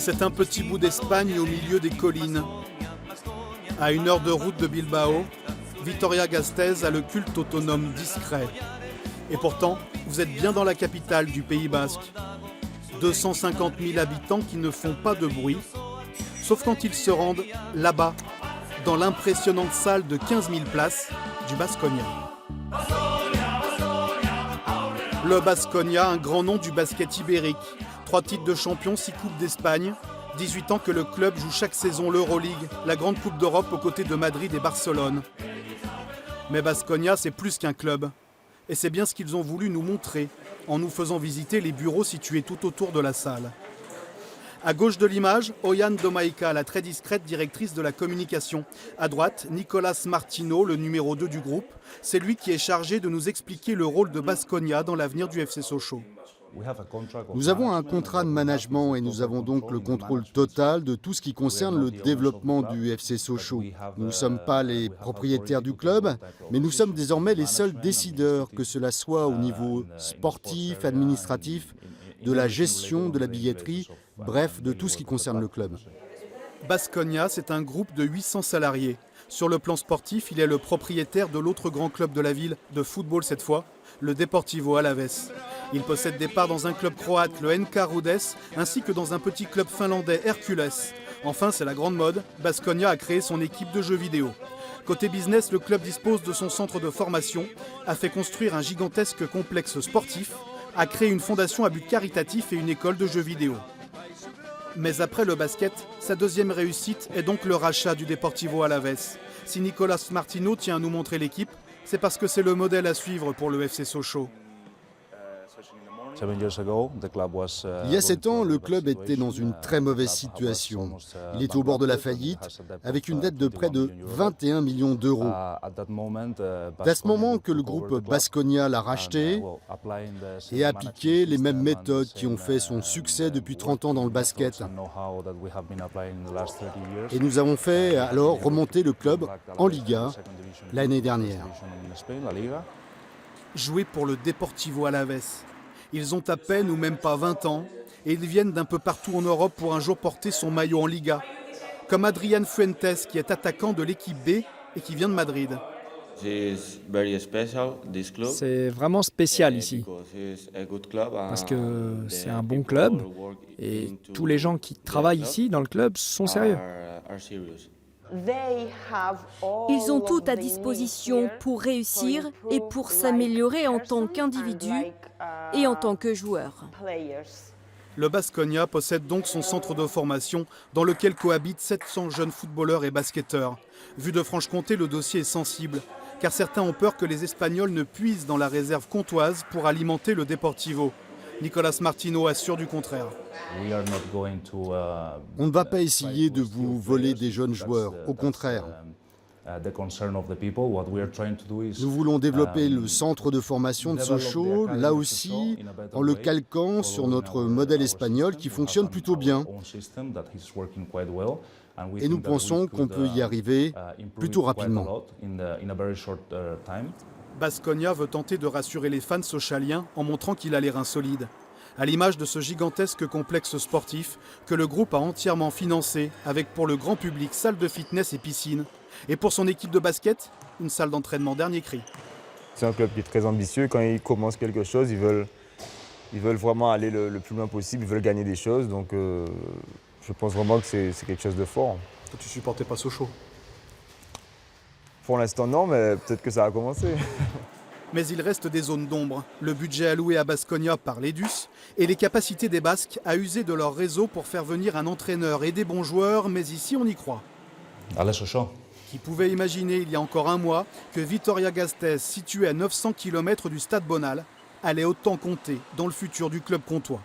C'est un petit bout d'Espagne au milieu des collines. À 1 heure de route de Bilbao, Vitoria-Gasteiz a le culte autonome discret. Et pourtant, vous êtes bien dans la capitale du Pays Basque. 250 000 habitants qui ne font pas de bruit, sauf quand ils se rendent là-bas, dans l'impressionnante salle de 15 000 places du Baskonia. Le Baskonia, un grand nom du basket ibérique. 3 titres de champion, 6 coupes d'Espagne. 18 ans que le club joue chaque saison l'Euroleague, la grande coupe d'Europe aux côtés de Madrid et Barcelone. Mais Baskonia, c'est plus qu'un club. Et c'est bien ce qu'ils ont voulu nous montrer, en nous faisant visiter les bureaux situés tout autour de la salle. À gauche de l'image, Oian Domaica, la très discrète directrice de la communication. À droite, Nicolas Martino, le numéro 2 du groupe. C'est lui qui est chargé de nous expliquer le rôle de Baskonia dans l'avenir du FC Sochaux. Nous avons un contrat de management et nous avons donc le contrôle total de tout ce qui concerne le développement du FC Sochaux. Nous ne sommes pas les propriétaires du club, mais nous sommes désormais les seuls décideurs, que cela soit au niveau sportif, administratif, de la gestion, de la billetterie, bref, de tout ce qui concerne le club. Baskonia, c'est un groupe de 800 salariés. Sur le plan sportif, il est le propriétaire de l'autre grand club de la ville, de football cette fois, le Deportivo Alavés. Il possède des parts dans un club croate, le NK Rudez, ainsi que dans un petit club finlandais, Hercules. Enfin, c'est la grande mode, Baskonia a créé son équipe de jeux vidéo. Côté business, le club dispose de son centre de formation, a fait construire un gigantesque complexe sportif, a créé une fondation à but caritatif et une école de jeux vidéo. Mais après le basket, sa deuxième réussite est donc le rachat du Deportivo Alavés. Si Nicolas Martino tient à nous montrer l'équipe, c'est parce que c'est le modèle à suivre pour le FC Sochaux. Il y a 7 ans, le club était dans une très mauvaise situation. Il était au bord de la faillite, avec une dette de près de 21 millions d'euros. C'est à ce moment que le groupe Baskonia l'a racheté et a appliqué les mêmes méthodes qui ont fait son succès depuis 30 ans dans le basket. Et nous avons fait alors remonter le club en Liga l'année dernière. Jouer pour le Deportivo Alavés. Ils ont à peine ou même pas 20 ans et ils viennent d'un peu partout en Europe pour un jour porter son maillot en Liga. Comme Adrián Fuentes qui est attaquant de l'équipe B et qui vient de Madrid. C'est vraiment spécial ici, parce que c'est un bon club et tous les gens qui travaillent ici dans le club sont sérieux. Ils ont tout à disposition pour réussir et pour s'améliorer en tant qu'individu et en tant que joueur. Le Baskonia possède donc son centre de formation dans lequel cohabitent 700 jeunes footballeurs et basketteurs. Vu de Franche-Comté, le dossier est sensible, car certains ont peur que les Espagnols ne puisent dans la réserve comtoise pour alimenter le Deportivo. Nicolas Martino assure du contraire. On ne va pas essayer de vous voler des jeunes joueurs, au contraire. Nous voulons développer le centre de formation de Sochaux, là aussi, en le calquant sur notre modèle espagnol qui fonctionne plutôt bien. Et nous pensons qu'on peut y arriver plutôt rapidement. Baskonia veut tenter de rassurer les fans sochaliens en montrant qu'il a les reins solides. À l'image de ce gigantesque complexe sportif que le groupe a entièrement financé avec pour le grand public salle de fitness et piscine. Et pour son équipe de basket, une salle d'entraînement dernier cri. C'est un club qui est très ambitieux. Quand ils commencent quelque chose, ils veulent vraiment aller le plus loin possible. Ils veulent gagner des choses. Donc je pense vraiment que c'est quelque chose de fort. Toi, tu supportais pas Sochaux? Pour l'instant, non, mais peut-être que ça a commencé. Mais il reste des zones d'ombre, le budget alloué à Baskonia par l'EDUS et les capacités des Basques à user de leur réseau pour faire venir un entraîneur et des bons joueurs, mais ici on y croit. Allez, Sochaux. Qui pouvait imaginer il y a encore un mois que Vitoria-Gasteiz, situé à 900 km du stade Bonal, allait autant compter dans le futur du club comtois.